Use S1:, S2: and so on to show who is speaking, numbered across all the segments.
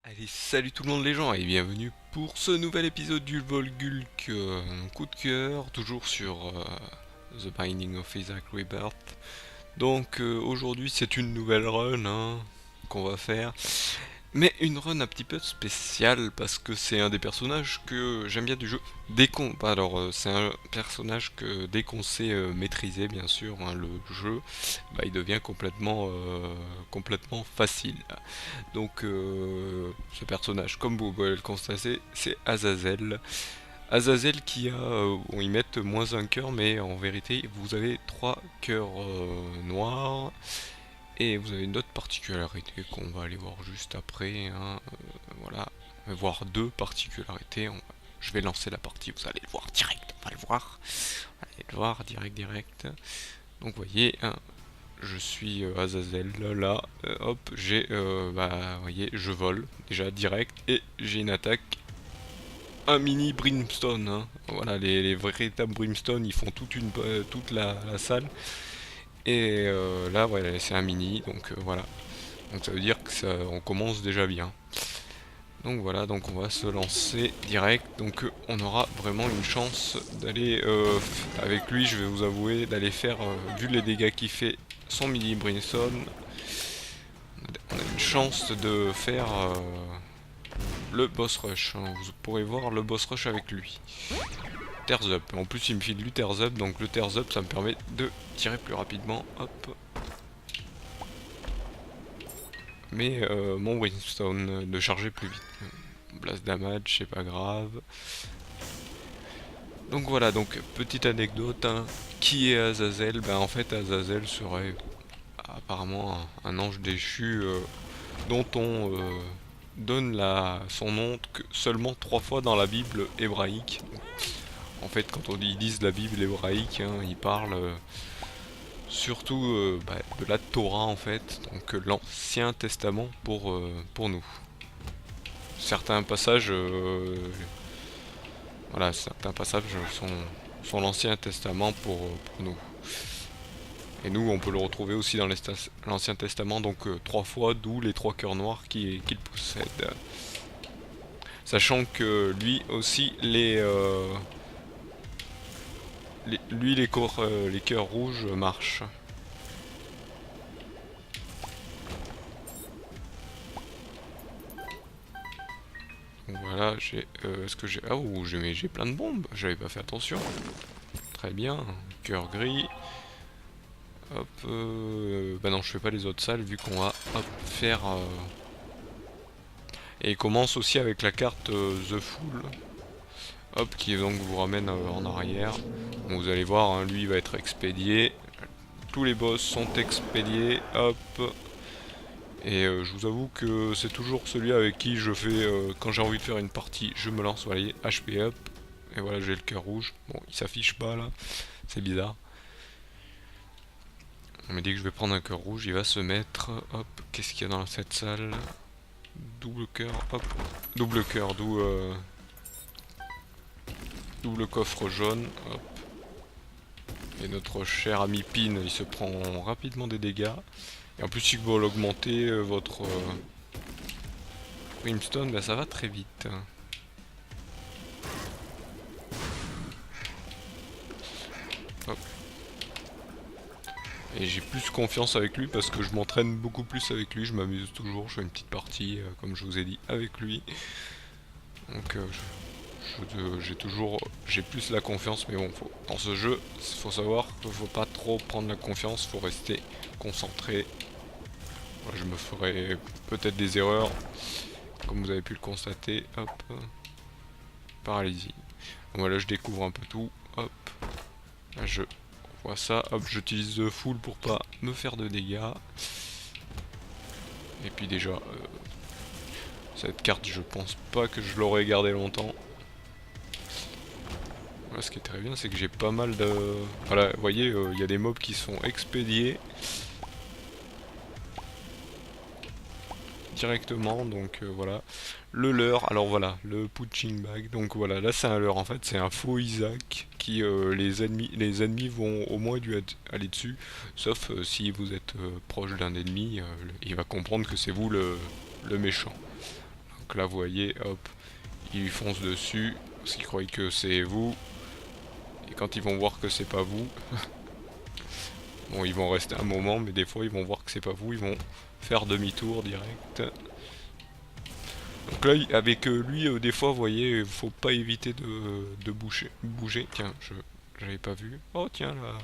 S1: Allez, salut tout le monde les gens et bienvenue pour ce nouvel épisode du Volgulk, coup de cœur, toujours sur The Binding of Isaac Rebirth. Donc aujourd'hui c'est une nouvelle run qu'on va faire, mais une run un petit peu spéciale parce que c'est un des personnages que j'aime bien du jeu. C'est un personnage que dès qu'on sait maîtriser bien sûr le jeu, il devient complètement facile. Donc ce personnage, comme vous pouvez le constater, c'est Azazel. Azazel qui a, bon, ils mettent moins un cœur, mais en vérité vous avez trois cœurs noirs. Et vous avez une autre particularité qu'on va aller voir juste après. Voilà, on va voir deux particularités. Je vais lancer la partie, vous allez le voir direct, on va le voir. Allez le voir direct. Donc vous voyez, je suis Azazel là, hop, vous voyez, je vole déjà direct et j'ai une attaque, un mini brimstone. Voilà, les véritables brimstone, ils font toute la salle. Et là, voilà, c'est un mini, donc voilà. Donc ça veut dire que on commence déjà bien. Donc voilà, donc on va se lancer direct. Donc on aura vraiment une chance d'aller avec lui. Je vais vous avouer d'aller faire, vu les dégâts qu'il fait, son mini brimstone. On a une chance de faire le boss rush. Vous pourrez voir le boss rush avec lui. Tears up. En plus, il me file du tears up, donc le tears up, ça me permet de tirer plus rapidement. Hop. Mais mon brimstone de charger plus vite. Blast damage, c'est pas grave. Donc voilà, donc petite anecdote. Qui est Azazel? Ben en fait, Azazel serait apparemment un ange déchu dont on donne son nom que seulement trois fois dans la Bible hébraïque. En fait, quand ils lisent la Bible hébraïque, ils parlent surtout de la Torah en fait, donc l'Ancien Testament pour nous. Certains passages, certains passages sont l'Ancien Testament pour nous. Et nous, on peut le retrouver aussi dans l'Ancien Testament, donc trois fois, d'où les trois cœurs noirs qu'il possède. Sachant que lui aussi, les cœurs rouges marchent. Donc voilà, est-ce que j'ai... Ah, oh, j'ai plein de bombes, j'avais pas fait attention. Très bien, cœur gris. Hop, bah non, je fais pas les autres salles vu qu'on va faire... Et il commence aussi avec la carte The Fool. Hop, qui donc vous ramène en arrière. Donc vous allez voir, lui il va être expédié. Tous les boss sont expédiés. Hop. Et je vous avoue que c'est toujours celui avec qui je fais, quand j'ai envie de faire une partie, je me lance, vous voyez, HP up. Et voilà, j'ai le cœur rouge. Bon, il s'affiche pas là, c'est bizarre. Mais dès que je vais prendre un cœur rouge, il va se mettre. Hop, qu'est-ce qu'il y a dans cette salle? Double cœur, hop. Double cœur, d'où double coffre jaune, hop. Et notre cher ami Pin, il se prend rapidement des dégâts. Et en plus, il va l'augmenter votre Brimstone, bah, ça va très vite. Hop. Et j'ai plus confiance avec lui parce que je m'entraîne beaucoup plus avec lui, je m'amuse toujours, je fais une petite partie, comme je vous ai dit, avec lui. Donc j'ai plus la confiance, mais bon, dans ce jeu, il faut savoir qu'il faut pas trop prendre la confiance, faut rester concentré. Voilà, je me ferai peut-être des erreurs, comme vous avez pu le constater. Hop, paralysie. Voilà, je découvre un peu tout. Hop, là je vois ça. Hop, j'utilise le full pour pas me faire de dégâts. Et puis déjà, cette carte, je pense pas que je l'aurais gardée longtemps. Voilà, ce qui est très bien, c'est que j'ai pas mal de... Voilà, vous voyez, il y a des mobs qui sont expédiés directement, donc voilà. Le leurre, alors voilà, le punching bag, donc voilà, là c'est un leurre en fait, c'est un faux Isaac qui, les ennemis vont au moins dû aller dessus, sauf si vous êtes proche d'un ennemi, il va comprendre que c'est vous le méchant. Donc là, vous voyez, hop, ils lui foncent dessus parce qu'ils croient que c'est vous. Et quand ils vont voir que c'est pas vous, bon, ils vont rester un moment, mais des fois, ils vont voir que c'est pas vous, ils vont faire demi-tour direct. Donc là, avec lui, des fois, vous voyez, faut pas éviter de bouger. Tiens, j'avais pas vu. Oh, tiens, là.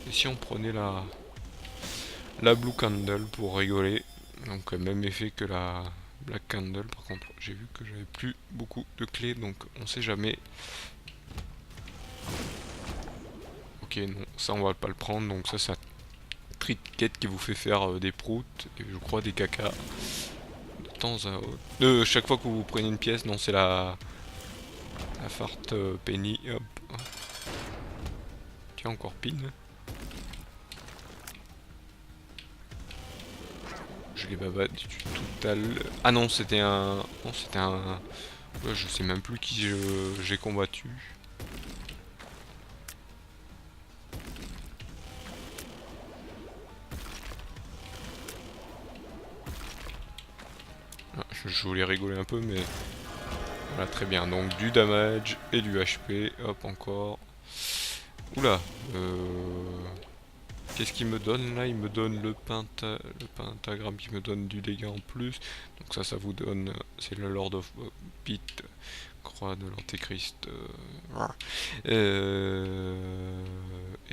S1: Et si on prenait la Blue Candle pour rigoler? Donc, même effet que la Black Candle. Par contre, j'ai vu que j'avais plus beaucoup de clés, donc on sait jamais. Ok, non, ça on va pas le prendre. Donc, ça, c'est un trinket qui vous fait faire des proutes et je crois des caca de temps à autre. Chaque fois que vous prenez une pièce, non, c'est la fart penny. Hop. Tiens, encore pin. Je l'ai babattu tout à l'heure. Ah non, c'était un. Non, c'était un. Ouais, je sais même plus qui j'ai combattu. Ah, je voulais rigoler un peu, mais. Voilà, très bien. Donc du damage et du HP. Hop, encore. Oula. Qu'est-ce qu'il me donne là? Il me donne le pentagramme qui me donne du dégât en plus. Donc ça vous donne. C'est le Lord of Pit. Croix de l'Antéchrist. Et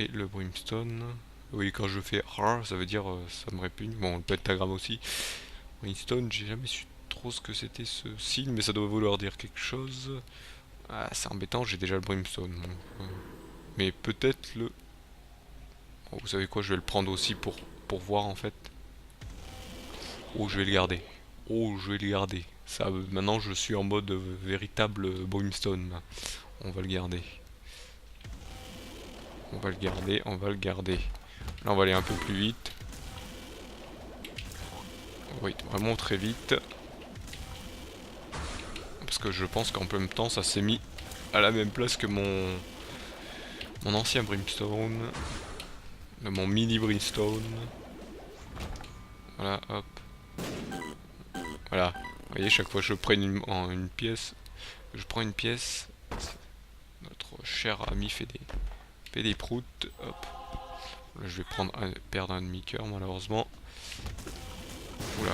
S1: le Brimstone. Oui, quand je fais RAR, ça veut dire ça me répugne. Bon, le pentagramme aussi. Brimstone, j'ai jamais su trop ce que c'était ce signe, mais ça doit vouloir dire quelque chose. Ah, c'est embêtant, j'ai déjà le Brimstone. Donc, mais peut-être le. Oh, vous savez quoi, je vais le prendre aussi pour voir en fait. Oh, je vais le garder. Oh, je vais le garder. Ça, maintenant, je suis en mode véritable Brimstone. Là. On va le garder. On va le garder, on va le garder. Là, on va aller un peu plus vite. Oui, vraiment très vite. Parce que je pense qu'en même temps, ça s'est mis à la même place que mon ancien Brimstone. Mon mini Brimstone. Voilà, hop. Voilà. Vous voyez, chaque fois que je prends une pièce, notre cher ami fait des proutes. Hop. Là, je vais perdre un demi-cœur malheureusement. Oula,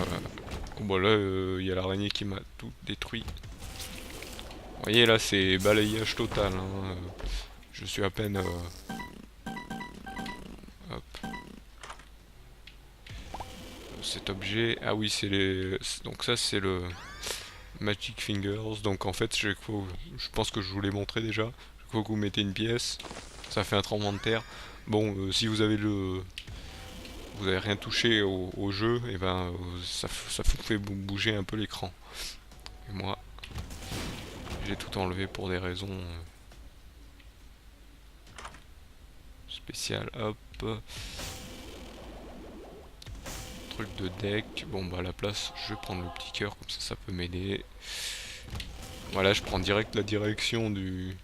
S1: oh, bah là, il y a l'araignée qui m'a tout détruit. Vous voyez, là, c'est balayage total. Hein. Je suis à peine. Hop. Cet objet. Ah oui, c'est les. Donc, ça, c'est le Magic Fingers. Donc, en fait, je pense que je vous l'ai montré déjà. Chaque fois que vous mettez une pièce, ça fait un tremblement de terre. Bon, si vous avez vous avez rien touché au jeu, et ben ça vous fait bouger un peu l'écran. Et moi, j'ai tout enlevé pour des raisons spéciales. Hop. Truc de deck. Bon bah à la place, je vais prendre le petit cœur, comme ça peut m'aider. Voilà, je prends direct la direction du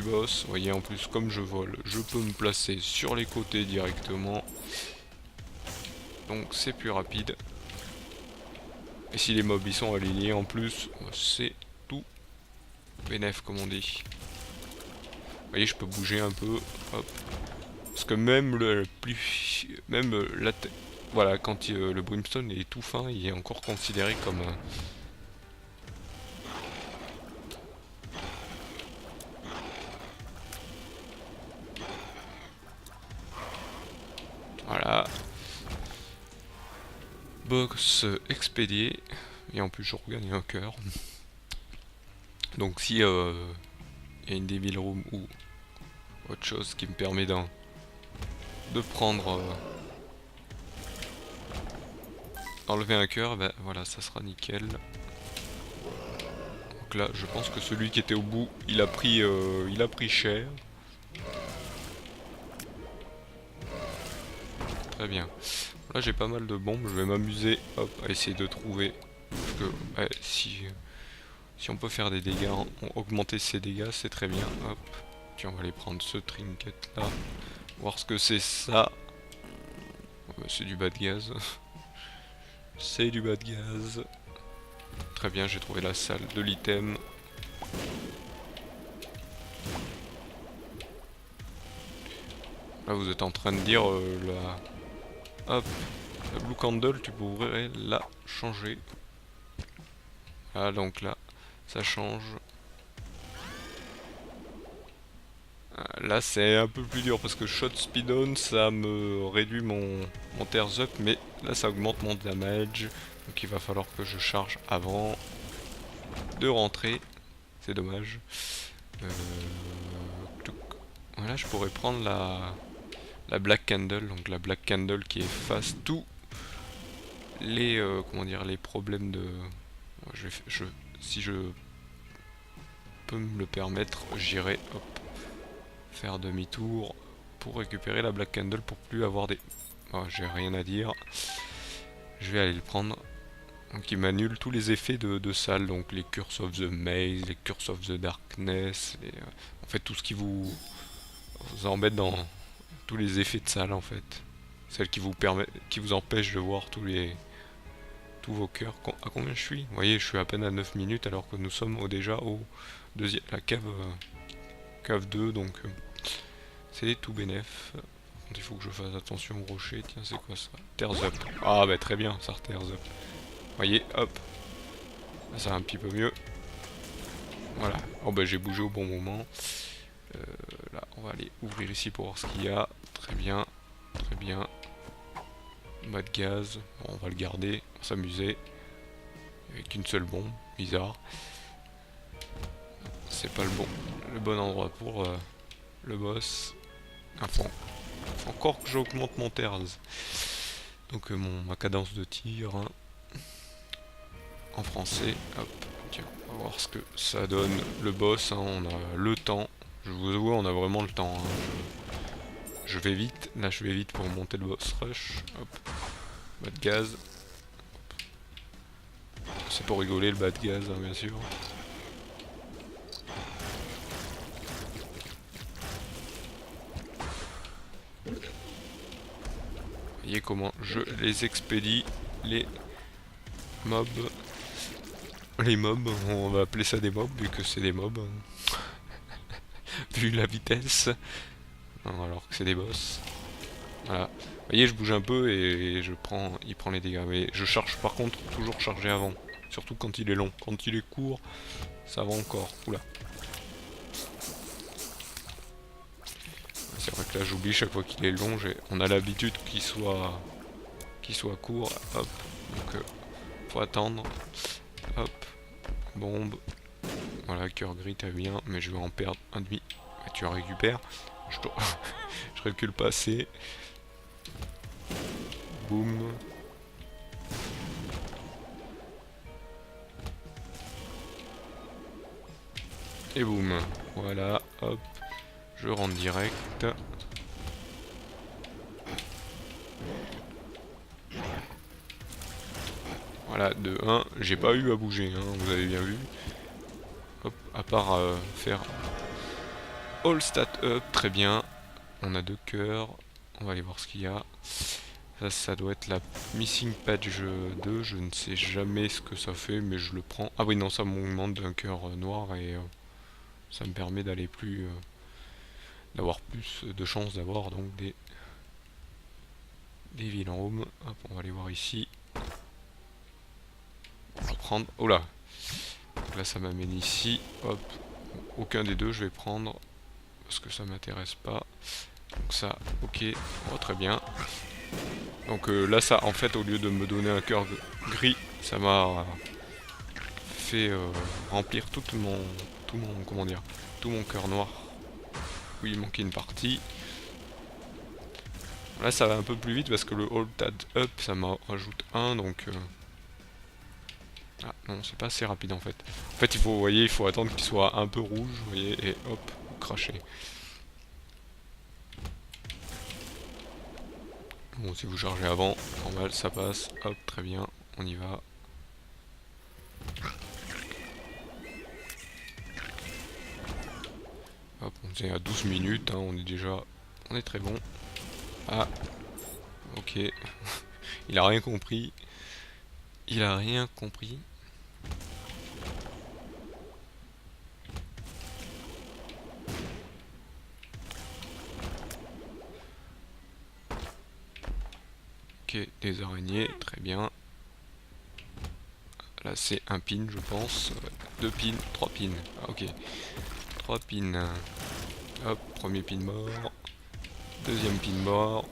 S1: boss. Vous voyez, en plus, comme je vole, je peux me placer sur les côtés directement. Donc c'est plus rapide. Et si les mobs ils sont alignés en plus, c'est tout bénef comme on dit. Vous voyez, je peux bouger un peu. Hop. Parce que même voilà, quand le Brimstone est tout fin, il est encore considéré comme voilà. Box expédié. Et en plus, je regagne un cœur. Donc, si il y a une Devil Room ou autre chose qui me permet de prendre. Enlever un cœur, ben voilà, ça sera nickel. Donc là, je pense que celui qui était au bout, il a pris cher. Très bien. Là, j'ai pas mal de bombes. Je vais m'amuser, hop, à essayer de trouver. Parce que ouais, si on peut faire des dégâts, augmenter ses dégâts, c'est très bien. Hop. Puis on va aller prendre ce trinket là. Voir ce que c'est ça. C'est du bas de gaz. C'est du bas de gaz. Très bien, j'ai trouvé la salle de l'item. Là vous êtes en train de dire hop, la Blue Candle, tu pourrais la changer. Ah donc là, ça change. Là c'est un peu plus dur parce que Shot Speed On ça me réduit mon Tears Up, mais là ça augmente mon damage. Donc il va falloir que je charge avant de rentrer. C'est dommage. Touc. Voilà, je pourrais prendre la Black Candle, donc la Black Candle qui efface tous les comment dire, les problèmes de. Si je peux me le permettre, j'irai faire demi-tour pour récupérer la Black Candle pour plus avoir des. Oh, j'ai rien à dire. Je vais aller le prendre. Donc il m'annule tous les effets de salle, donc les Curse of the Maze, les Curse of the Darkness, en fait tout ce qui vous embête dans tous les effets de salle en fait. Celle qui vous empêche de voir tous vos cœurs. À combien je suis? Vous voyez, je suis à peine à 9 minutes alors que nous sommes déjà au deuxième, la cave 2, donc c'est tout bénef. Il faut que je fasse attention au rocher. Tiens, c'est quoi ça? Tears Up. Ah bah très bien, ça Tears Up. Voyez, hop. Là, ça va un petit peu mieux. Voilà. Oh bah j'ai bougé au bon moment. Là, on va aller ouvrir ici pour voir ce qu'il y a. Très bien. Très bien. Bas de gaz. Bon, on va le garder. On va s'amuser. Avec une seule bombe. Bizarre. C'est pas le bon endroit pour le boss. Enfin, faut encore que j'augmente mon Tears. Donc ma cadence de tir. Hein. En français. Hop. Tiens, on va voir ce que ça donne. Le boss, hein, on a le temps. Je vous avoue, on a vraiment le temps. Hein. Je vais vite. Là, je vais vite pour monter le boss rush. Hop. Bas de gaz. C'est pour rigoler le bas de gaz, hein, bien sûr. Voyez comment je les expédie, les mobs. Les mobs, on va appeler ça des mobs vu que c'est des mobs. Vu la vitesse. Non, alors que c'est des boss. Voilà. Vous voyez, je bouge un peu et il prend les dégâts. Mais je charge par contre toujours charger avant. Surtout quand il est long. Quand il est court, ça va encore. Oula. C'est vrai que là j'oublie chaque fois qu'il est long. On a l'habitude qu'il soit court. Hop. Donc faut attendre. Hop. Bombe. Voilà, cœur gris, t'as bien. Mais je vais en perdre un demi. Et tu en récupères. Je recule pas assez. Boum. Et boum. Voilà, hop. Je rentre direct. Voilà, de 1. J'ai pas eu à bouger, hein, vous avez bien vu. Hop, à part faire all stat up, très bien. On a 2 cœurs. On va aller voir ce qu'il y a. Ça doit être la Missing Patch 2, je ne sais jamais ce que ça fait, mais je le prends. Ah oui, non, ça m'augmente d'un cœur noir et ça me permet d'aller d'avoir plus de chances d'avoir donc des vilains home. Hop, on va aller voir ici. On va prendre. Oh là! Donc là, ça m'amène ici. Hop, aucun des deux je vais prendre parce que ça m'intéresse pas. Donc ça, ok, oh, très bien. Donc là, ça, en fait, au lieu de me donner un cœur gris, ça m'a fait remplir comment dire, tout mon cœur noir. Oui, il manquait une partie. Là, ça va un peu plus vite parce que le All Tad Up, ça m'en rajoute un, donc. Ah non, c'est pas assez rapide en fait. En fait, vous voyez, il faut attendre qu'il soit un peu rouge, vous voyez, et hop, cracher. Bon, si vous chargez avant, normal, ça passe. Hop, très bien, on y va. Hop, on est à 12 minutes, hein, on est très bon. Ah, ok, il a rien compris. Il a rien compris. Ok, des araignées, très bien. Là c'est un pin je pense. 2 pins, 3 pins. Ah, ok. 3 pins. Hop, premier pin mort. Deuxième pin mort.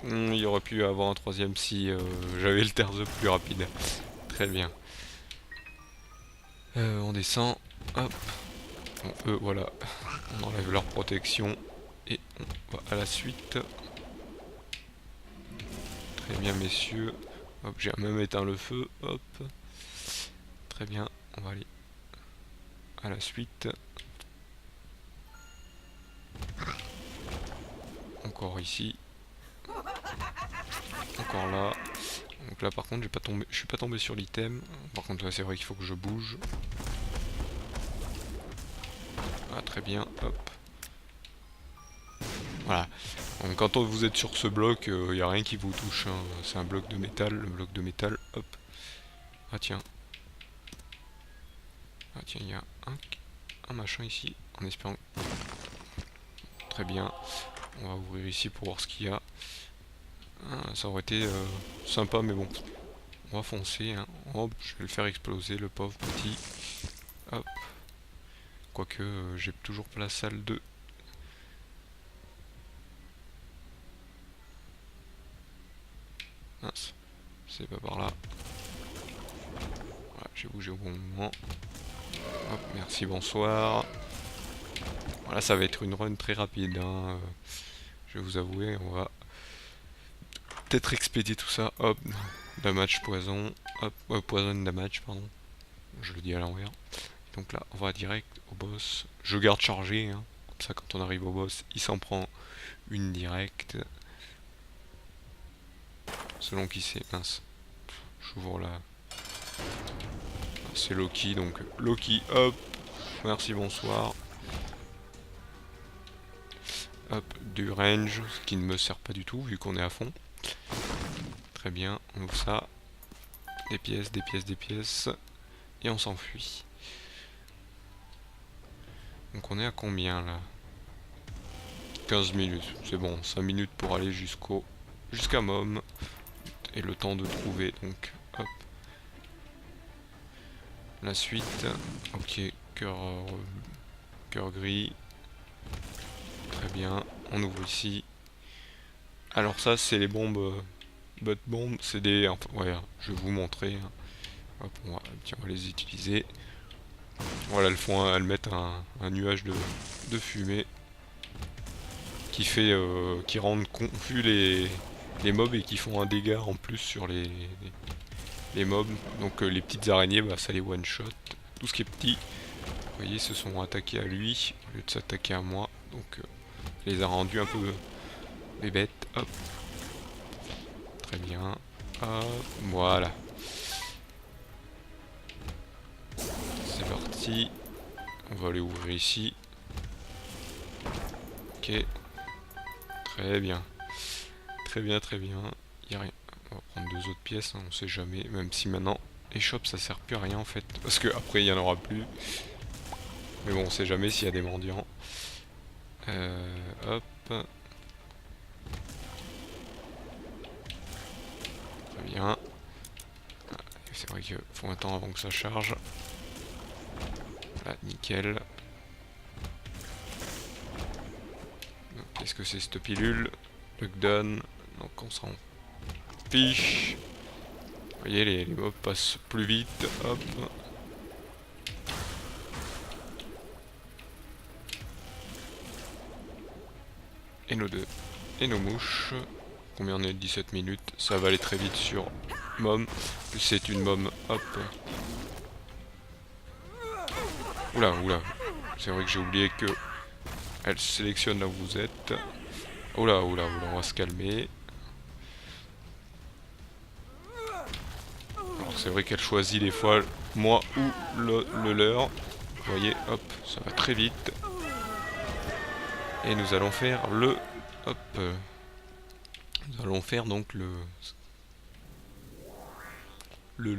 S1: Il aurait pu avoir un troisième si j'avais le terzo plus rapide. Très bien. On descend. Hop. Bon, eux, voilà. On enlève leur protection. Et on va à la suite. Très bien, messieurs. Hop, j'ai même éteint le feu. Hop. Très bien. On va aller à la suite. Encore ici. Encore là. Donc là, par contre, je suis pas tombé sur l'item. Par contre, là, c'est vrai qu'il faut que je bouge. Ah, très bien. Hop. Voilà. Donc, quand vous êtes sur ce bloc, il n'y a rien qui vous touche. Hein. C'est un bloc de métal. Le bloc de métal. Hop. Ah, tiens. Ah, tiens, il y a un machin ici. En espérant. Très bien. On va ouvrir ici pour voir ce qu'il y a. Ah, ça aurait été sympa, mais bon. On va foncer. Hein. Hop, je vais le faire exploser, le pauvre petit. Hop. Quoique, j'ai toujours pas la salle de... Mince. C'est pas par là. Voilà, j'ai bougé au bon moment. Hop, merci, bonsoir. Voilà, ça va être une run très rapide. Hein. Je vais vous avouer, on va peut-être expédier tout ça. Hop, damage poison. Hop, poison damage, pardon. Je le dis à l'envers. Donc là, on va direct au boss. Je garde chargé. Hein. Comme ça, quand on arrive au boss, il s'en prend une directe. Selon qui c'est. Mince. J'ouvre là. C'est Loki, donc Loki, hop. Merci, bonsoir. Hop, du range, ce qui ne me sert pas du tout, vu qu'on est à fond. Très bien, on ouvre ça. Des pièces, des pièces, des pièces. Et on s'enfuit. Donc on est à combien, là? 15 minutes, c'est bon. 5 minutes pour aller jusqu'à Mom. Et le temps de trouver, donc, hop. La suite. Ok, cœur gris. Très bien, on ouvre ici. Alors ça, c'est les bombes... butt bombes, c'est des... Enfin, ouais, je vais vous montrer. Hein. Hop, tiens, on va les utiliser. Voilà, elles mettent un nuage de fumée qui fait, qui rendent confus les mobs et qui font un dégât en plus sur les mobs. Donc les petites araignées, bah, ça les one shot. Tout ce qui est petit, vous voyez, se sont attaqués à lui au lieu de s'attaquer à moi. Donc ça les a rendus un peu les bêtes. Hop, très bien. Hop, voilà. C'est parti. On va aller ouvrir ici. Ok. Très bien. Très bien, très bien. Il n'y a rien. On va prendre 2 autres pièces, hein, on sait jamais. Même si maintenant, échoppe, ça sert plus à rien en fait. Parce que après, il n'y en aura plus. Mais bon, on sait jamais s'il y a des mendiants. Hop. Très bien. C'est vrai qu'il faut un temps avant que ça charge. Voilà, nickel. Qu'est-ce que c'est cette pilule? Lockdown. Donc on s'en fiche. Vous voyez, les mobs passent plus vite. Hop. Et nos deux. Et nos mouches. Combien on est? 17 minutes. Ça va aller très vite sur Mom. C'est une Mom. Hop. Oula, oula. C'est vrai que j'ai oublié que elle sélectionne là où vous êtes. Oula, oula, oula. On va se calmer. Alors c'est vrai qu'elle choisit des fois moi ou le leur. Vous voyez, hop, ça va très vite. Et nous allons faire le... Hop. Nous allons faire donc le.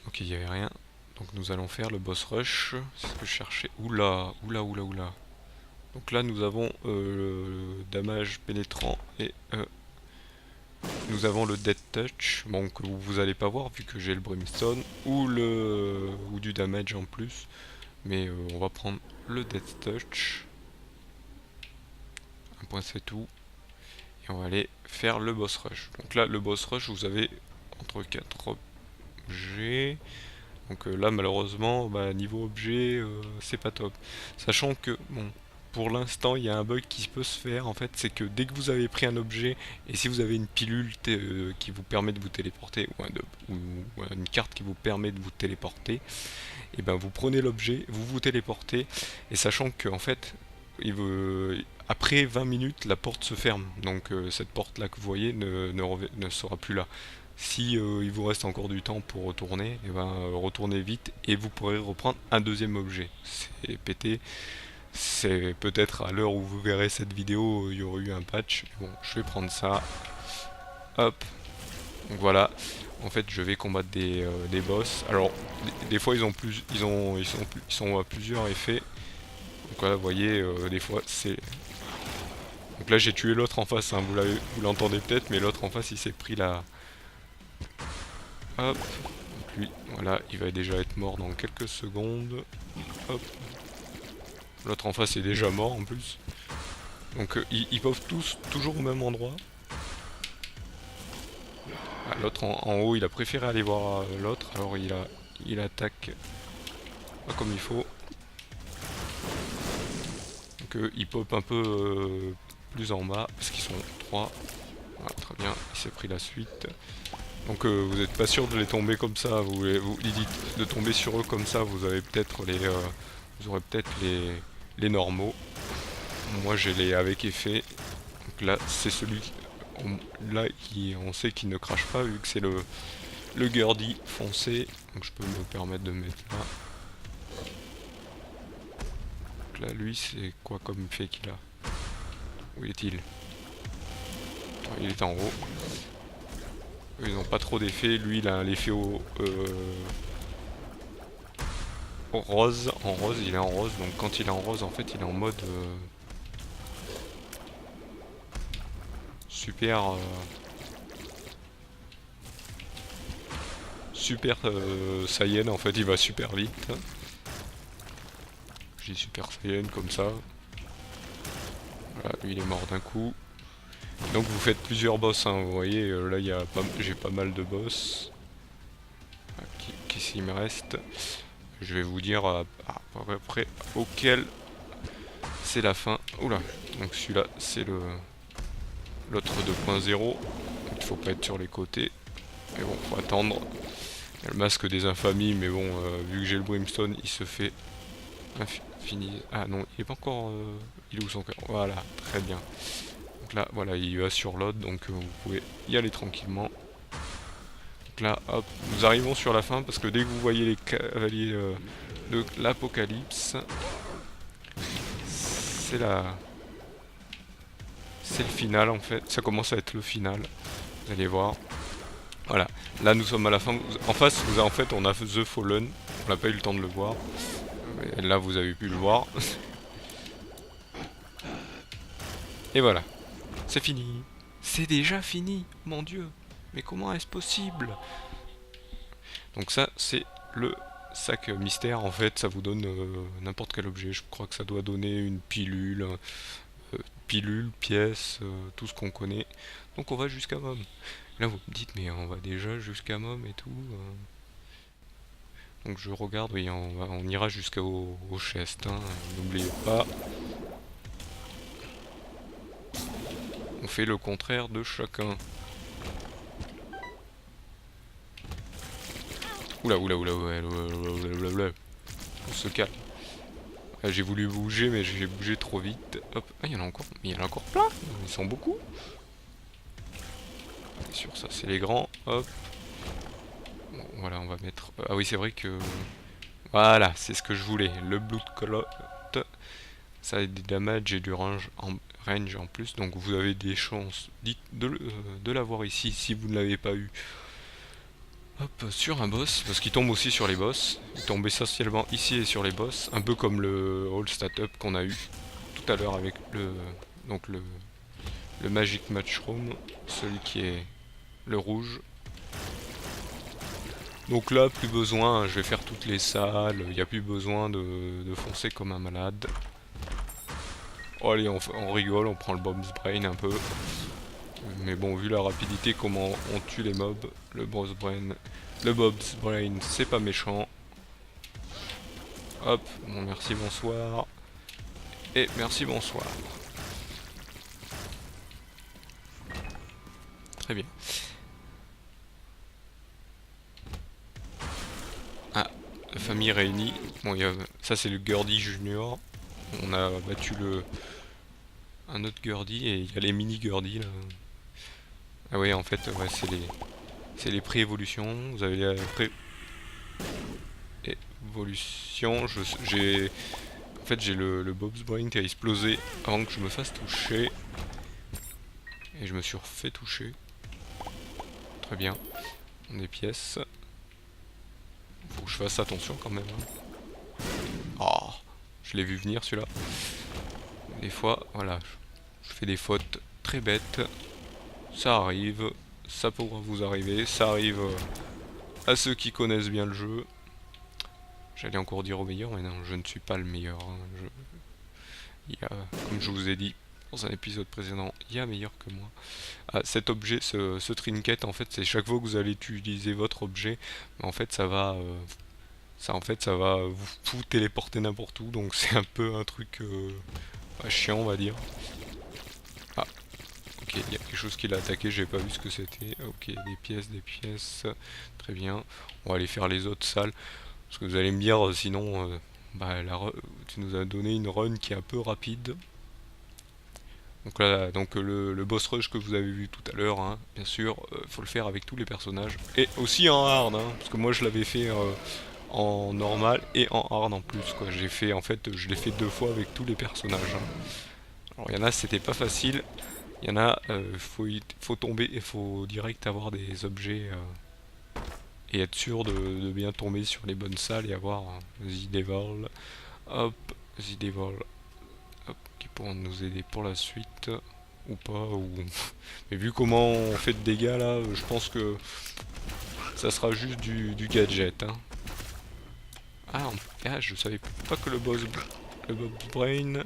S1: Ok, il n'y avait rien. Donc nous allons faire le boss rush. C'est ce que je cherchais. Oula, oula, oula, oula. Donc là nous avons le damage pénétrant et nous avons le death touch. Bon, que vous allez pas voir vu que j'ai le brimstone ou du damage en plus. Mais on va prendre le death touch. Un point c'est tout. Et on va aller faire le boss rush. Donc là le boss rush vous avez entre 4 objets. Donc là malheureusement niveau objet c'est pas top. Sachant que bon pour l'instant il y a un bug qui peut se faire en fait, c'est que dès que vous avez pris un objet et si vous avez une pilule qui vous permet de vous téléporter ou une carte qui vous permet de vous téléporter, et ben vous prenez l'objet, vous vous téléportez et sachant que en fait après 20 minutes la porte se ferme, donc cette porte là que vous voyez ne sera plus là. Si il vous reste encore du temps pour retourner, et ben retournez vite et vous pourrez reprendre un deuxième objet. C'est pété. C'est peut-être à l'heure où vous verrez cette vidéo, il y aurait eu un patch. Bon, je vais prendre ça. Hop. Donc voilà. En fait, je vais combattre des boss. Alors, des fois, ils sont à plusieurs effets. Donc là, vous voyez, des fois, c'est. Donc là, j'ai tué l'autre en face. Hein, vous l'entendez peut-être, mais l'autre en face, il s'est pris la. Hop. Donc lui, voilà, il va déjà être mort dans quelques secondes. Hop. L'autre en face est déjà mort en plus. Donc ils peuvent tous toujours au même endroit. Ah, l'autre en haut, il a préféré aller voir l'autre, alors il attaque pas comme il faut. Donc il pop un peu plus en bas, parce qu'ils sont 3. Voilà, très bien, il s'est pris la suite. Donc vous n'êtes pas sûr de les tomber comme ça, vous dites de tomber sur eux comme ça, vous avez peut-être vous aurez peut-être les normaux. Moi j'ai les avec effet. Donc là c'est celui on sait qu'il ne crache pas vu que c'est le Gurdy foncé. Donc je peux me permettre de mettre là. Donc là lui c'est quoi comme effet qu'il a? Où est-il? Il est en haut. Ils n'ont pas trop d'effet. Lui il a l'effet au rose. En rose, il est en rose. Donc quand il est en rose en fait il est en mode super super Saiyan en fait, il va super vite. Je dis super Saiyan comme ça. Voilà, lui il est mort d'un coup. Donc vous faites plusieurs boss, hein, vous voyez, là j'ai pas mal de boss. Qu'est-ce qu'il me reste? Je vais vous dire à peu près auquel c'est la fin. Oula, donc celui-là c'est l'autre 2.0. Il faut pas être sur les côtés. Mais bon, faut attendre. Il y a le masque des infamies, mais bon, vu que j'ai le brimstone, il se fait infini. Ah non, il est pas encore. Il est où son cœur? Voilà, très bien. Donc là, voilà, il va sur l'autre, donc vous pouvez y aller tranquillement. Donc là, hop, nous arrivons sur la fin, parce que dès que vous voyez les cavaliers de l'apocalypse, c'est c'est le final en fait. Ça commence à être le final. Vous allez voir. Voilà, là nous sommes à la fin. En face, en fait, on a The Fallen. On n'a pas eu le temps de le voir. Mais là, vous avez pu le voir. Et voilà, c'est fini. C'est déjà fini, mon dieu. Mais comment est-ce possible? Donc ça, c'est le sac mystère. En fait, ça vous donne n'importe quel objet. Je crois que ça doit donner une pilule, pièce, tout ce qu'on connaît. Donc on va jusqu'à Mom. Là vous me dites mais on va déjà jusqu'à Mom et tout. Donc je regarde, oui on ira jusqu'au chest, hein, n'oubliez pas. On fait le contraire de chacun. Oula oula oula oula oula. On se calme. J'ai voulu bouger mais j'ai bougé trop vite. Hop, ah il y en a encore, mais il y en a encore plein. Ils sont beaucoup. Sur ça c'est les grands, hop. Bon, voilà on va mettre... Ah oui c'est vrai que... Voilà c'est ce que je voulais, le Blood Clot. Ça a des damages et du range en plus, donc vous avez des chances de l'avoir ici si vous ne l'avez pas eu. Hop, sur un boss, parce qu'il tombe aussi sur les boss. Il tombe essentiellement ici et sur les boss, un peu comme le All Stat Up qu'on a eu tout à l'heure avec le Magic Mushroom, celui qui est le rouge. Donc là, plus besoin, je vais faire toutes les salles, il n'y a plus besoin de foncer comme un malade. Oh, allez, on rigole, on prend le Bob's Brain un peu. Mais bon, vu la rapidité, comment on tue les mobs, le Bob's Brain, c'est pas méchant. Hop, bon merci, bonsoir. Et merci, bonsoir. Très bien. Ah, la famille réunie. Bon, ça c'est le Gurdy Junior. On a battu un autre Gurdy et il y a les mini Gurdy là. Ah oui, en fait, ouais, c'est les pré-évolutions. Vous avez les pré-évolutions. En fait, j'ai le Bob's Brain qui a explosé avant que je me fasse toucher. Et je me suis refait toucher. Très bien. On des pièces. Faut que je fasse attention quand même. Oh, je l'ai vu venir celui-là. Des fois, voilà, je fais des fautes très bêtes. Ça arrive, ça pourra vous arriver, ça arrive à ceux qui connaissent bien le jeu. J'allais encore dire au meilleur, mais non, je ne suis pas le meilleur. Hein. Comme je vous ai dit dans un épisode précédent, il y a meilleur que moi. Ah, cet objet, ce trinket, en fait, c'est chaque fois que vous allez utiliser votre objet, en fait, ça va vous téléporter n'importe où, donc c'est un peu un truc chiant, on va dire. Ah, ok, il y a quelque chose qui l'a attaqué, j'ai pas vu ce que c'était. Ok, des pièces, très bien. On va aller faire les autres salles, parce que vous allez me dire, sinon, tu nous as donné une run qui est un peu rapide. Donc là, le boss rush que vous avez vu tout à l'heure, hein, bien sûr, faut le faire avec tous les personnages. Et aussi en hard, hein, parce que moi je l'avais fait en normal et en hard en plus, quoi. En fait, je l'ai fait 2 fois avec tous les personnages. Hein. Alors il y en a, c'était pas facile. Il y en a, faut tomber et faut direct avoir des objets et être sûr de bien tomber sur les bonnes salles et avoir The Devil, hop, The Devil, hop, qui pourront nous aider pour la suite ou pas. Mais vu comment on fait de dégâts là, je pense que ça sera juste du gadget. Hein. Je savais pas que le Bob's Brain,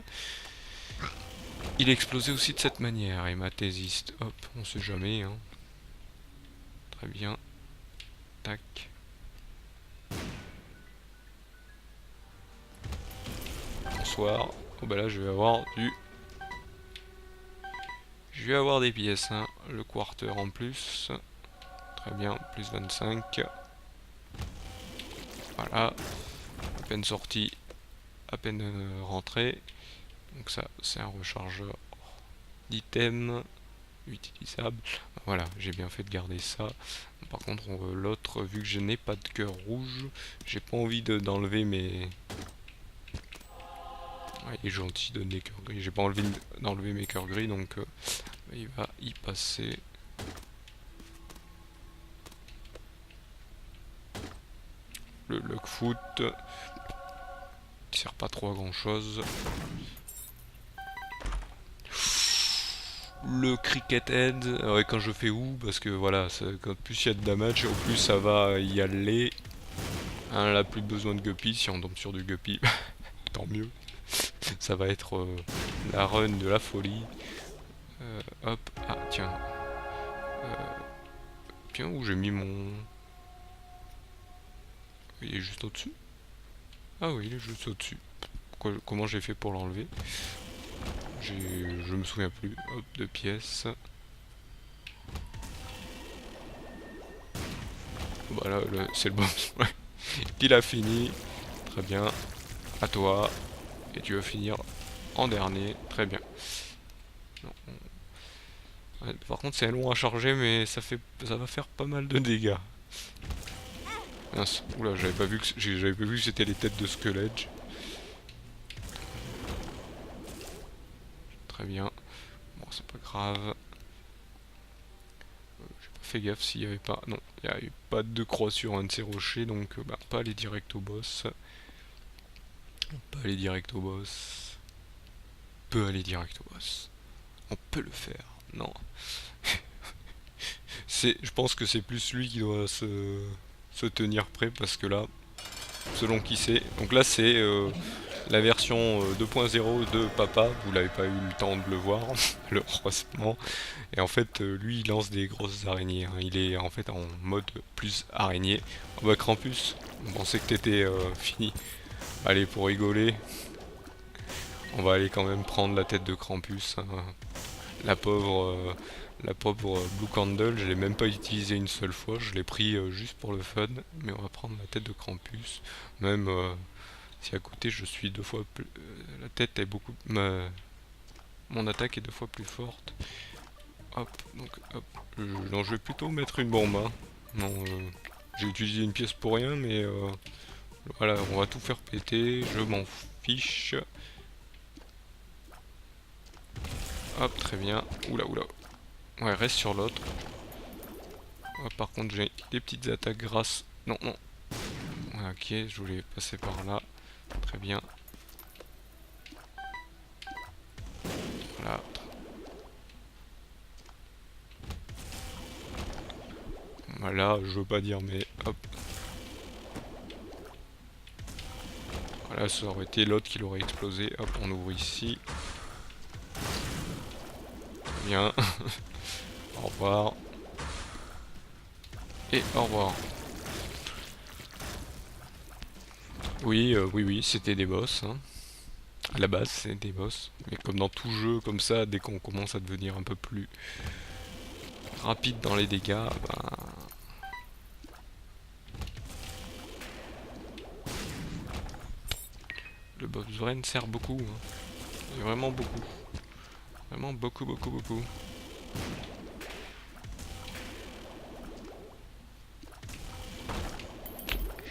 S1: il explosait aussi de cette manière. Et Mathésiste, hop, on sait jamais. Hein. Très bien. Tac. Bonsoir. Oh bah là je vais avoir des pièces. Hein. Le quarter en plus. Très bien, plus 25. Voilà. À peine sorti, à peine rentré. Donc ça, c'est un rechargeur d'items utilisable. Voilà, j'ai bien fait de garder ça. Par contre, l'autre, vu que je n'ai pas de cœur rouge, j'ai pas envie d'enlever mes... Ouais, il est gentil de donner cœur gris. J'ai pas envie d'enlever mes cœurs gris, donc il va y passer. Le Lockfoot qui sert pas trop à grand chose. Le Cricket Head, ouais, quand je fais ou parce que voilà, quand plus il y a de damage, au plus ça va y aller. Hein, là, plus besoin de Guppy, si on tombe sur du Guppy, tant mieux. Ça va être la run de la folie. Hop, ah tiens. Tiens, où j'ai mis mon... Il est juste au-dessus. Ah oui, il est juste au-dessus. Comment j'ai fait pour l'enlever? Je me souviens plus. Hop, 2 pièces. Bah là, c'est le boss. Il a fini. Très bien. À toi. Et tu vas finir en dernier. Très bien. Non. Ouais, par contre, c'est long à charger, mais ça va faire pas mal de dégâts. Mince. Oula, j'avais pas vu que c'était les têtes de squelette. Très bien. c'est pas grave. J'ai pas fait gaffe s'il y avait pas... Non, il n'y avait pas de croix sur un de ces rochers, donc bah, pas aller direct au boss. Pas aller direct au boss. Peut aller direct au boss. On peut le faire. Non. Je pense que c'est plus lui qui doit se tenir prêt parce que là, selon qui c'est. Donc là, c'est la version 2.0 de Papa. Vous l'avez pas eu le temps de le voir, malheureusement. Et en fait, lui, il lance des grosses araignées. Hein. Il est en fait en mode plus araignée. Oh bah, Krampus, on pensait que t'étais fini. Allez, pour rigoler, on va aller quand même prendre la tête de Krampus. Hein. La pauvre, la pauvre Blue Candle, je l'ai même pas utilisé une seule fois, je l'ai pris juste pour le fun, mais on va prendre la tête de Krampus. Même si à côté je suis deux fois plus, la tête est beaucoup, mon attaque est deux fois plus forte. Hop, donc hop, non, je vais plutôt mettre une bombe. Hein. Non, j'ai utilisé une pièce pour rien, mais voilà, on va tout faire péter, je m'en fiche. Hop, très bien. Oula, oula. Ouais, reste sur l'autre. Ah, par contre, j'ai des petites attaques grâce... Non, non. Ouais, ok, je voulais passer par là. Très bien. Voilà. Voilà, je veux pas dire, mais hop. Voilà, ça aurait été l'autre qui l'aurait explosé. Hop, on ouvre ici. Très bien. Au revoir. Et au revoir. Oui, oui, oui, c'était des boss. Hein. À la base, c'est des boss. Mais comme dans tout jeu comme ça, dès qu'on commence à devenir un peu plus rapide dans les dégâts, ben... le boss Bobsbrain sert beaucoup. Hein. Et vraiment beaucoup. Vraiment beaucoup, beaucoup, beaucoup.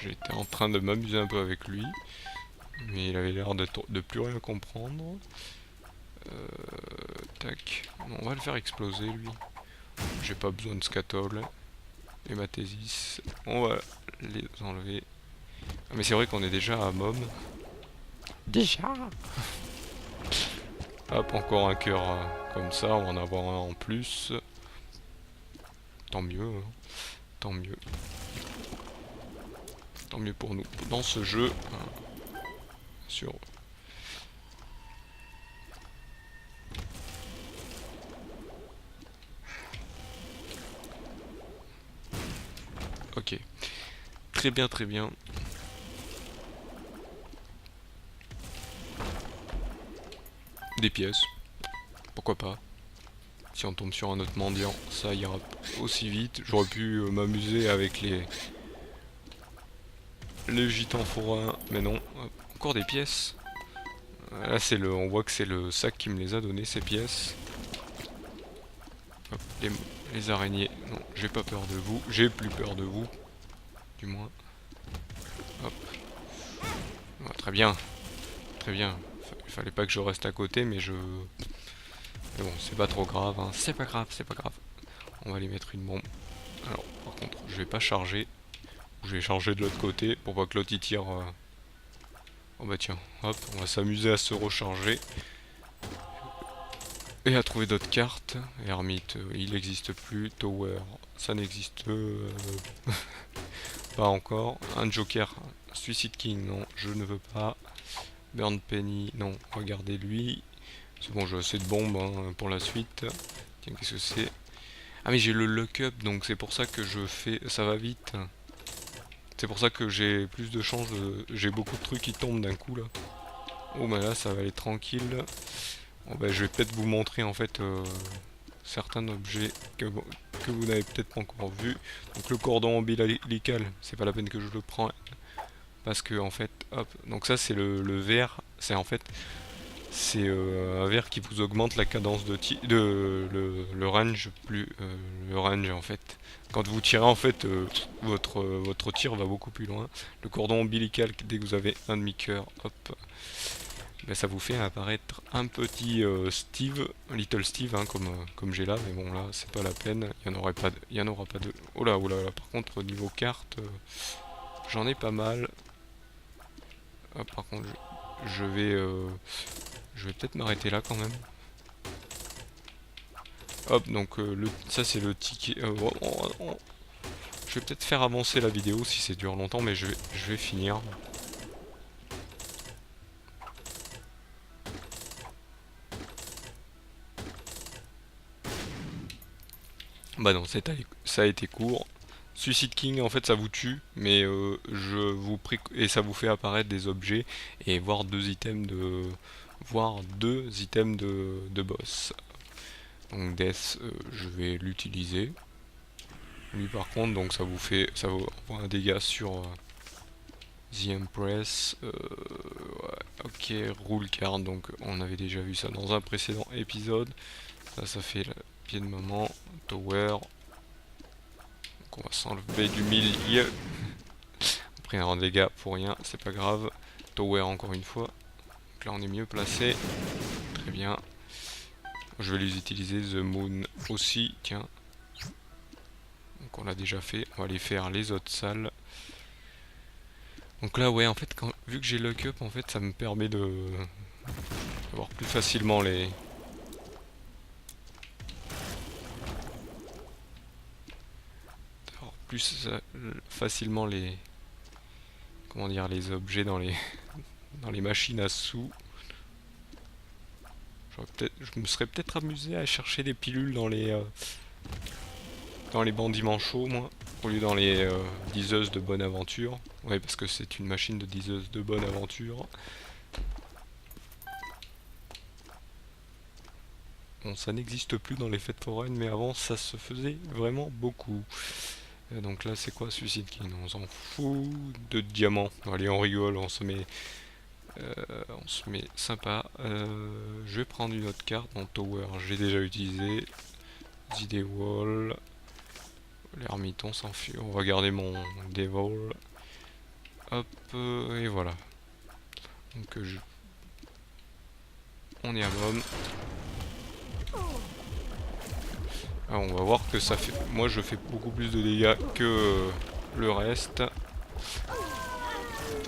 S1: J'étais en train de m'amuser un peu avec lui. Mais il avait l'air de plus rien comprendre. Tac. Bon, on va le faire exploser lui. J'ai pas besoin de scatol. Et Mathésis. On va les enlever. Ah, mais c'est vrai qu'on est déjà à Mom. Déjà. Hop, encore un cœur comme ça. On va en avoir un en plus. Tant mieux. Hein. Tant mieux. Tant mieux pour nous. Dans ce jeu. Hein, sur... Ok. Très bien, très bien. Des pièces. Pourquoi pas. Si on tombe sur un autre mendiant, ça ira aussi vite. J'aurais pu m'amuser avec les gitans forains, mais non. Encore des pièces. Là, on voit que c'est le sac qui me les a donné ces pièces. Hop, les araignées. Non, j'ai pas peur de vous. J'ai plus peur de vous. Du moins. Hop. Ouais, très bien. Très bien. Il fallait pas que je reste à côté, mais Mais bon, c'est pas trop grave. Hein. C'est pas grave, c'est pas grave. On va aller mettre une bombe. Alors, par contre, je vais pas charger. Je vais charger de l'autre côté pour pas que l'autre y tire. Oh bah tiens, hop, on va s'amuser à se recharger. Et à trouver d'autres cartes. Hermite, il n'existe plus. Tower, ça n'existe pas encore. Un Joker, Suicide King, non, je ne veux pas. Burn Penny, non, regardez lui. C'est bon, j'ai assez de bombes hein, pour la suite. Tiens, qu'est-ce que c'est? Ah mais j'ai le lock up, donc c'est pour ça que je fais... Ça va vite. C'est pour ça que j'ai plus de chance J'ai beaucoup de trucs qui tombent d'un coup là. Oh mais là ça va aller tranquille. Bon, bah, je vais peut-être vous montrer en fait certains objets que vous n'avez peut-être pas encore vu. Donc le cordon ombilical, c'est pas la peine que je le prends parce que en fait, hop, donc ça c'est le verre, c'est en fait c'est un verre qui vous augmente la cadence de tir, le range le range en fait. Quand vous tirez en fait, votre tir va beaucoup plus loin. Le cordon ombilical, dès que vous avez un demi-cœur, hop, ben, ça vous fait apparaître un petit Steve, un Little Steve, hein, comme j'ai là, mais bon là c'est pas la peine, il y en aurait pas de, il y en aura pas de. Oh là, par contre au niveau carte, j'en ai pas mal. Ah, par contre je vais peut-être m'arrêter là quand même. Hop, donc ça c'est le ticket. Je vais peut-être faire avancer la vidéo si ça dure longtemps, mais je vais finir. Bah non, ça a été court. Suicide King, en fait, ça vous tue, mais je vous prie et ça vous fait apparaître des objets et voir deux items de boss. Donc Death, je vais l'utiliser. Lui par contre, donc ça vous envoie un dégât sur The Empress. Ouais, ok, Rule Card, donc on avait déjà vu ça dans un précédent épisode. Ça fait le pied de maman. Tower. Donc on va s'enlever du milieu. Après un dégât pour rien, c'est pas grave. Tower encore une fois. Donc là on est mieux placé. Très bien. Je vais les utiliser. The Moon aussi, tiens. Donc on l'a déjà fait. On va aller faire les autres salles. Donc là ouais en fait vu que j'ai lock up en fait ça me permet de d'avoir plus facilement les. D'avoir plus facilement les. Comment dire, les objets dans les dans les machines à sous. Je me serais peut-être amusé à chercher des pilules dans les bandits manchots, moi, au lieu dans les diseuses de bonne aventure. Ouais, parce que c'est une machine de diseuse de bonne aventure. Bon, ça n'existe plus dans les fêtes foraines, mais avant ça se faisait vraiment beaucoup. Donc là, c'est quoi Suicide King? On s'en fout de diamants. Allez, on rigole, on se met sympa. Je vais prendre une autre carte. Dans Tower, j'ai déjà utilisé. Zidé Wall. L'ermiton s'enfuit. On va garder mon Devil. Hop, et voilà. Donc on est à bombe. Ah, on va voir que ça fait. Moi, je fais beaucoup plus de dégâts que le reste.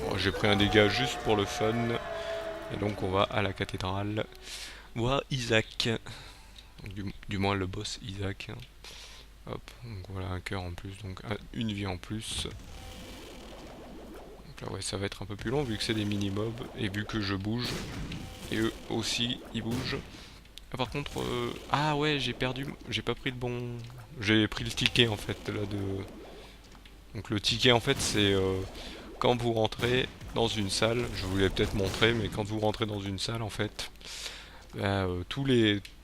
S1: Bon, j'ai pris un dégât juste pour le fun. Et donc, on va à la cathédrale voir Isaac. Donc, du moins, le boss Isaac. Hop, donc voilà un cœur en plus, donc une vie en plus. Donc là, ouais, ça va être un peu plus long vu que c'est des mini-mobs et vu que je bouge. Et eux aussi, ils bougent. Ah, par contre, ah ouais, j'ai pas pris le bon. J'ai pris le ticket en fait là de. Donc le ticket en fait c'est quand vous rentrez dans une salle, je voulais peut-être montrer, mais quand vous rentrez dans une salle en fait, bah,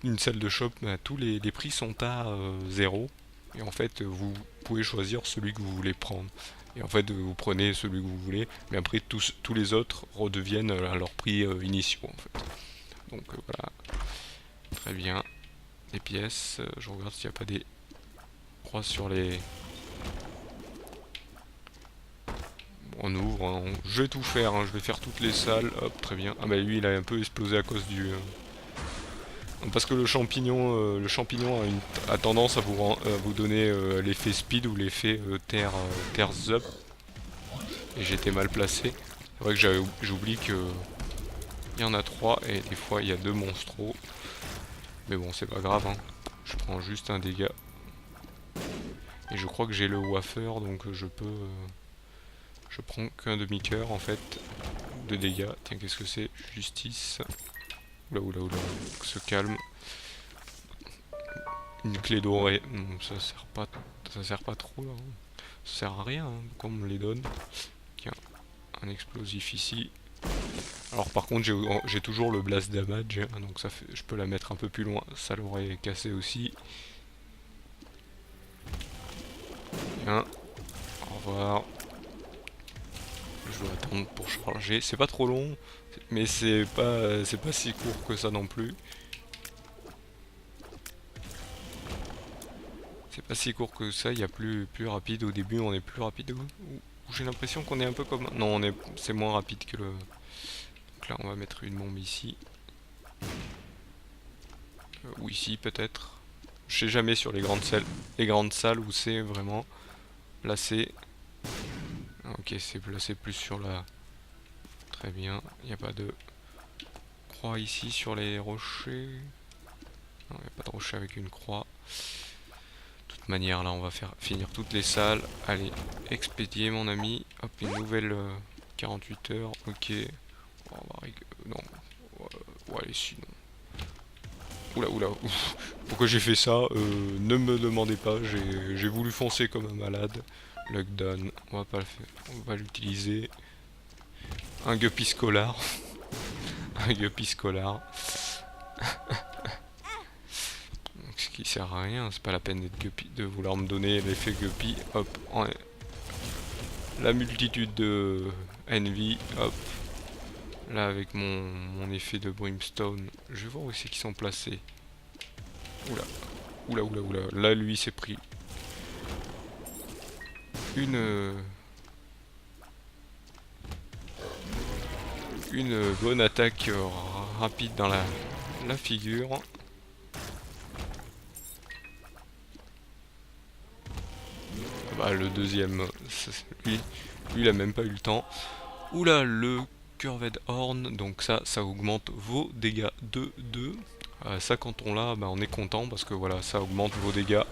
S1: une salle de shop, bah, les prix sont à 0. Et en fait vous pouvez choisir celui que vous voulez prendre. Et en fait vous prenez celui que vous voulez, mais après tous les autres redeviennent à leur prix initiaux en fait. Donc voilà, très bien. Les pièces, je regarde s'il n'y a pas des croix sur les. On ouvre, hein. Je vais tout faire, hein. Je vais faire toutes les salles, hop, très bien. Ah bah lui il a un peu explosé à cause du. Parce que le champignon a tendance à vous donner l'effet speed ou l'effet tears up. Et j'étais mal placé. C'est vrai que j'oublie que il y en a 3 et des fois il y a 2 monstros. Mais bon c'est pas grave, hein. Je prends juste un dégât. Et je crois que j'ai le wafer donc je peux. Je prends qu'un demi-cœur en fait de dégâts. Tiens, qu'est-ce que c'est? Justice. Oula, oula, oula. Se calme. Une clé dorée. Ça sert pas trop là. Ça sert à rien hein, qu'on me les donne. Tiens, un explosif ici. Alors par contre j'ai toujours le blast damage, hein, donc ça fait, je peux la mettre un peu plus loin. Ça l'aurait cassé aussi. Bien. Au revoir. Je dois attendre pour charger. C'est pas trop long, mais c'est pas si court que ça non plus. C'est pas si court que ça, il y a plus rapide. Au début, on est plus rapide. Ou j'ai l'impression qu'on est un peu comme. Non, c'est moins rapide que le. Donc là on va mettre une bombe ici. Ou ici peut-être. Je sais jamais sur les grandes salles où c'est vraiment placé. Ok, c'est placé plus sur la... Très bien, il n'y a pas de croix ici sur les rochers. Non, il n'y a pas de rocher avec une croix. De toute manière, là, on va finir toutes les salles. Allez, expédier, mon ami. Hop, une nouvelle 48 heures. Ok. On va non. Ouais, allez, sinon. Oula, oula. Ouf. Pourquoi j'ai fait ça ne me demandez pas. J'ai voulu foncer comme un malade. Lockdown. On va pas le faire. On va l'utiliser. Un guppy scolar. Un guppy scolar. Ce qui sert à rien, c'est pas la peine d'être guppy, de vouloir me donner l'effet guppy. Hop, la multitude de envy, hop. Là avec mon effet de brimstone, je vais voir où c'est qu'ils sont placés. Oula, oula, oula, oula. Là lui s'est pris une bonne attaque rapide dans la figure. Bah, le deuxième, lui il a même pas eu le temps. Oula, le Curved Horn, donc ça augmente vos dégâts de 2. Ça quand on l'a, bah, on est content parce que voilà, ça augmente vos dégâts.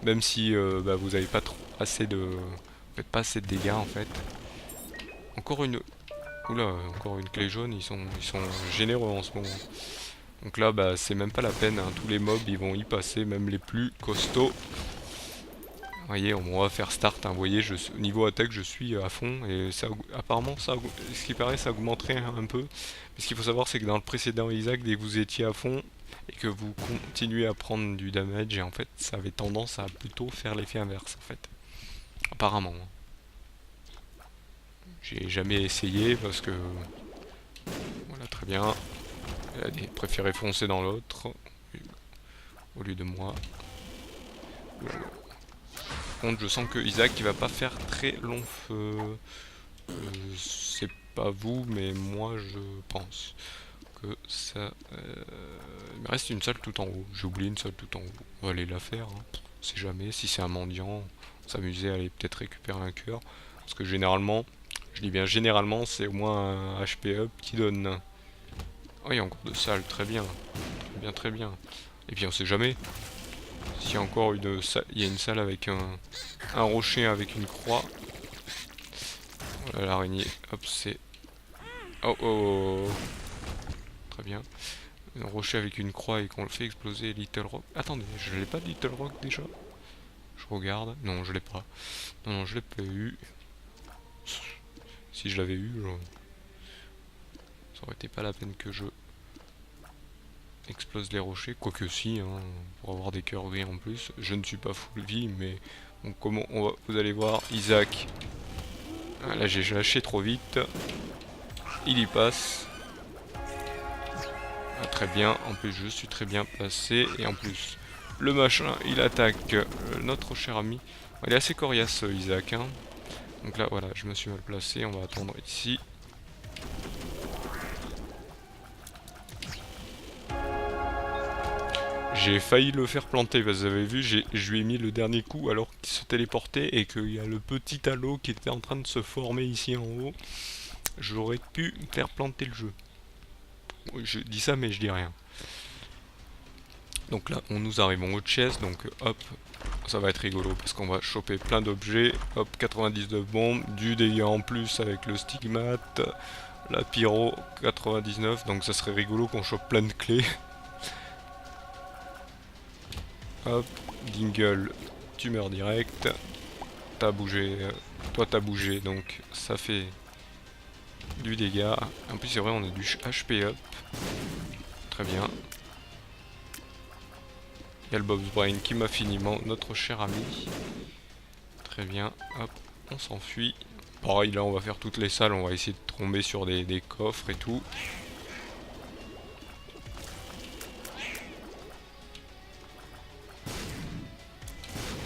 S1: Même si bah, vous n'avez pas assez de... Vous faites pas assez de dégâts en fait. Encore une... Oula, encore une clé jaune, ils sont généreux en ce moment. Donc là, bah, c'est même pas la peine, hein. Tous les mobs ils vont y passer, même les plus costauds. Vous voyez, on va faire start, hein. Vous voyez, niveau attaque, je suis à fond. Et ça, apparemment, ça, ce qui paraît, ça augmenterait un peu. Mais ce qu'il faut savoir, c'est que dans le précédent Isaac, dès que vous étiez à fond et que vous continuez à prendre du damage, et en fait, ça avait tendance à plutôt faire l'effet inverse, en fait. Apparemment. J'ai jamais essayé parce que... Voilà, très bien. Elle a préféré foncer dans l'autre au lieu de moi. Par contre, je sens que Isaac il va pas faire très long feu. C'est pas vous, mais moi je pense que ça... Il me reste une salle tout en haut. J'ai oublié une salle tout en haut. On va aller la faire. Hein. On sait jamais. Si c'est un mendiant, s'amuser à aller peut-être récupérer un cœur. Parce que généralement, je dis bien généralement, c'est au moins un HP up qui donne. Oh, il y a encore deux salles. Très bien. Très bien, très bien. Et puis on sait jamais. S'il y a encore une salle, il y a une salle avec un rocher avec une croix. Voilà l'araignée, hop c'est... Oh, oh, oh. Très bien. Un rocher avec une croix et qu'on le fait exploser Little Rock. Attendez, je l'ai pas de Little Rock déjà? Je regarde. Non, je l'ai pas. Non, non, je l'ai pas eu. Si je l'avais eu, ça aurait été pas la peine que je explose les rochers. Quoique si, hein, pour avoir des cœurs gris en plus. Je ne suis pas full vie, mais... Donc comment on va... Vous allez voir, Isaac... Ah, là j'ai lâché trop vite. Il y passe. Ah, très bien, en plus je suis très bien placé. Et en plus, le machin, il attaque notre cher ami. Il est assez coriace Isaac. Hein. Donc là voilà, je me suis mal placé. On va attendre ici. J'ai failli le faire planter, vous avez vu, je lui ai mis le dernier coup alors qu'il se téléportait et qu'il y a le petit halo qui était en train de se former ici en haut. J'aurais pu faire planter le jeu. Je dis ça mais je dis rien. Donc là, nous arrivons au chest, donc hop, ça va être rigolo parce qu'on va choper plein d'objets. Hop, 99 bombes, du dégât en plus avec le stigmate, la pyro 99, donc ça serait rigolo qu'on chope plein de clés. Hop, Dingle, tu meurs direct. T'as bougé, toi t'as bougé, donc ça fait du dégât. En plus c'est vrai, on a du HP up. Très bien. Il y a le Bob's Brain qui m'a fini notre cher ami. Très bien, hop, on s'enfuit. Pareil, là on va faire toutes les salles, on va essayer de tomber sur des coffres et tout.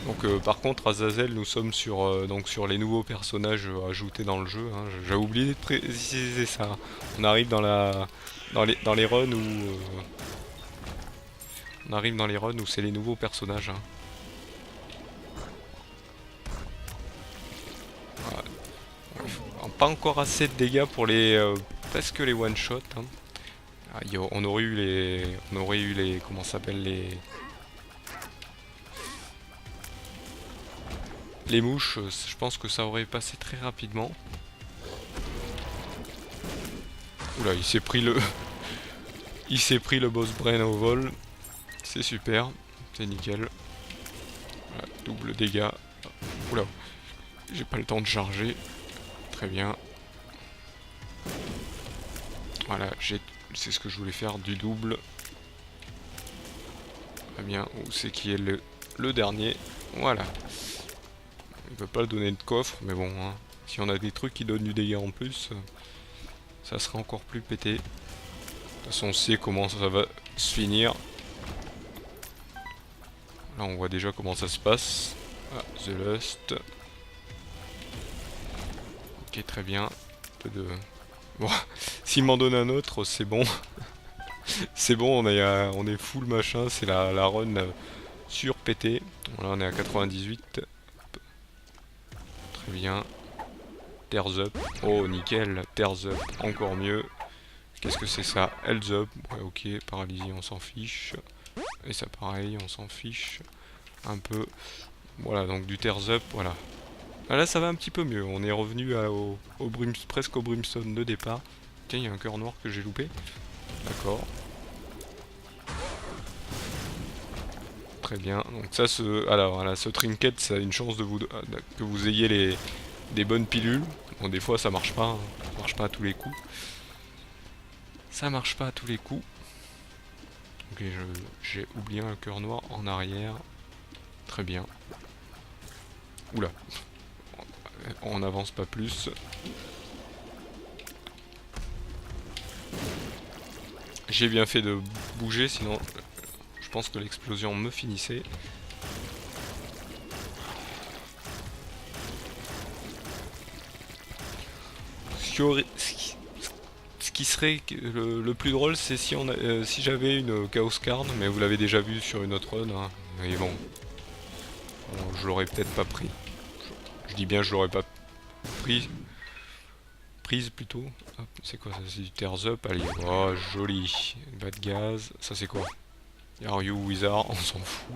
S1: Donc par contre Azazel, nous sommes sur, donc sur les nouveaux personnages ajoutés dans le jeu, hein. J'ai oublié de préciser ça. On arrive dans les runs où on arrive dans les runs où c'est les nouveaux personnages, hein. Voilà. Pas encore assez de dégâts pour les presque les one shot, hein. Ah, on aurait eu les comment ça s'appelle les mouches. Je pense que ça aurait passé très rapidement. Oula, il s'est pris le il s'est pris le boss brain au vol. C'est super, c'est nickel. Voilà, double dégâts. Oula, j'ai pas le temps de charger. Très bien. Voilà, c'est ce que je voulais faire, du double. Très bien, où c'est qui est le dernier. Voilà. Il veut pas donner de coffre, mais bon, hein. Si on a des trucs qui donnent du dégât en plus, ça sera encore plus pété. De toute façon, on sait comment ça va se finir. Là, on voit déjà comment ça se passe. Ah, The Lust. Ok, très bien. Un peu de... Bon, s'il m'en donne un autre, c'est bon. C'est bon, on est full machin, c'est la run sur PT. Là, on est à 98. Très bien. Tears Up. Oh, nickel. Tears Up, encore mieux. Qu'est-ce que c'est ça? Health Up. Ouais, ok. Paralysie, on s'en fiche. Et ça, pareil, on s'en fiche. Un peu. Voilà, donc du Tears Up, voilà. Ah, là, ça va un petit peu mieux. On est revenu presque au Brimstone de départ. Tiens, il y a un cœur noir que j'ai loupé. D'accord. Très bien. Donc ça, alors, voilà, ce trinket, ça a une chance que vous ayez des bonnes pilules. Bon, des fois, ça marche pas, hein. Ça marche pas à tous les coups. Ça marche pas à tous les coups. Ok, j'ai oublié un cœur noir en arrière. Très bien. Oula. On n'avance pas plus. J'ai bien fait de bouger, sinon je pense que l'explosion me finissait. Ce qui serait le plus drôle, c'est si j'avais une Chaos Card, mais vous l'avez déjà vu sur une autre run, hein. Mais bon, je l'aurais peut-être pas pris. Je dis bien je l'aurais pas prise plutôt. C'est quoi ça? C'est du Tears Up, allez, oh joli. Bad Gaz, ça c'est quoi? Are You Wizard, on s'en fout.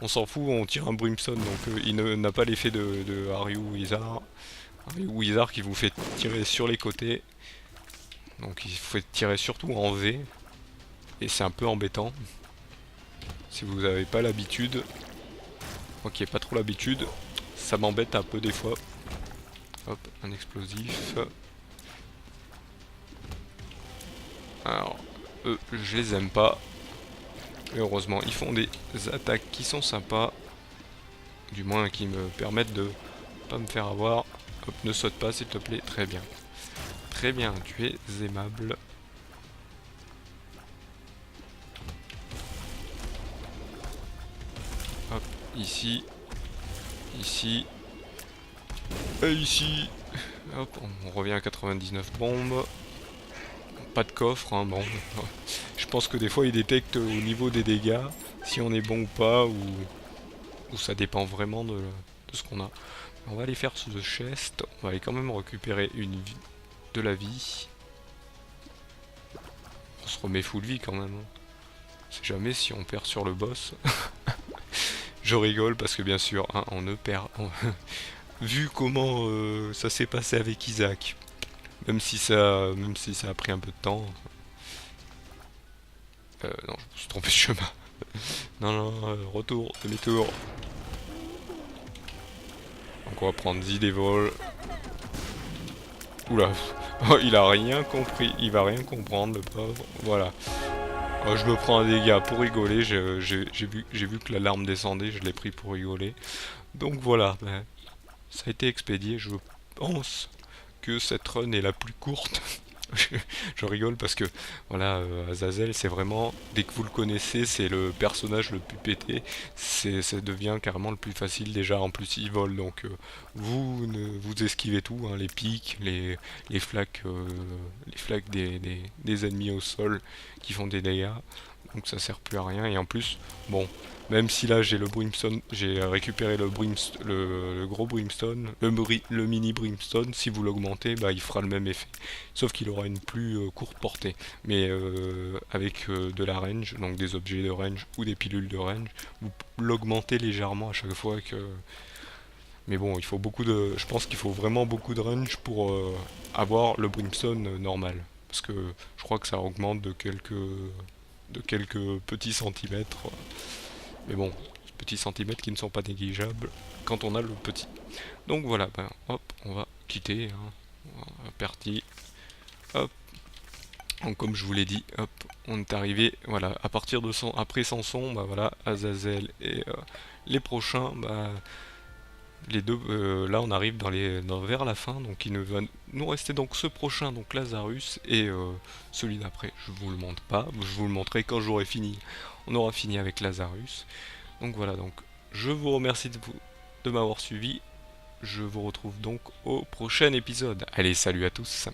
S1: On s'en fout, on tire un Brimstone, donc il n'a pas l'effet de Are You Wizard. Are You Wizard qui vous fait tirer sur les côtés. Donc il faut tirer surtout en V. Et c'est un peu embêtant. Si vous n'avez pas l'habitude. Ok, pas trop l'habitude. Ça m'embête un peu des fois. Hop, un explosif. Alors, eux, je les aime pas. Mais heureusement, ils font des attaques qui sont sympas. Du moins qui me permettent de pas me faire avoir. Hop, ne saute pas s'il te plaît. Très bien. Très bien, tu es aimable. Hop, ici. Ici. Et ici. Hop, on revient à 99 bombes. Pas de coffre, hein, bon. Je pense que des fois il détecte au niveau des dégâts si on est bon ou pas, ou ça dépend vraiment de ce qu'on a. On va aller faire ce chest, on va aller quand même récupérer de la vie. On se remet full vie quand même, hein. On sait jamais si on perd sur le boss. Je rigole parce que bien sûr, hein, on ne perd... Vu comment ça s'est passé avec Isaac, même si ça a pris un peu de temps. Non, je me suis trompé de chemin. Non, non, retour, demi-tour. Donc on va prendre Zidevol. Oula, oh, il a rien compris, il va rien comprendre le pauvre. Voilà. Oh, je me prends un dégât pour rigoler, j'ai vu que l'alarme descendait, je l'ai pris pour rigoler. Donc voilà, ben, ça a été expédié, je pense que cette run est la plus courte Je rigole parce que voilà, Azazel, c'est vraiment, dès que vous le connaissez, c'est le personnage le plus pété. Ça devient carrément le plus facile déjà. En plus, il vole, donc vous esquivez tout, hein, les pics, les flaques, les flaques des ennemis au sol qui font des dégâts. Donc ça sert plus à rien. Et en plus, bon, même si là j'ai le brimstone, j'ai récupéré le gros brimstone, le mini brimstone, si vous l'augmentez, bah il fera le même effet. Sauf qu'il aura une plus courte portée. Mais avec de la range, donc des objets de range ou des pilules de range, vous l'augmentez légèrement à chaque fois que. Mais bon, il faut beaucoup de. Je pense qu'il faut vraiment beaucoup de range pour avoir le brimstone normal. Parce que je crois que ça augmente de quelques petits centimètres. Mais bon, petits centimètres qui ne sont pas négligeables quand on a le petit. Donc voilà, ben, hop, on va quitter. Hein. Parti. Hop. Donc comme je vous l'ai dit, hop, on est arrivé. Voilà, à partir de après Samson, bah voilà, Azazel et les prochains, bah les deux. Là, on arrive vers la fin. Donc il ne va nous rester donc ce prochain, donc Lazarus et celui d'après. Je vous le montre pas. Je vous le montrerai quand j'aurai fini. On aura fini avec Lazarus. Donc voilà, donc je vous remercie de m'avoir suivi. Je vous retrouve donc au prochain épisode. Allez, salut à tous.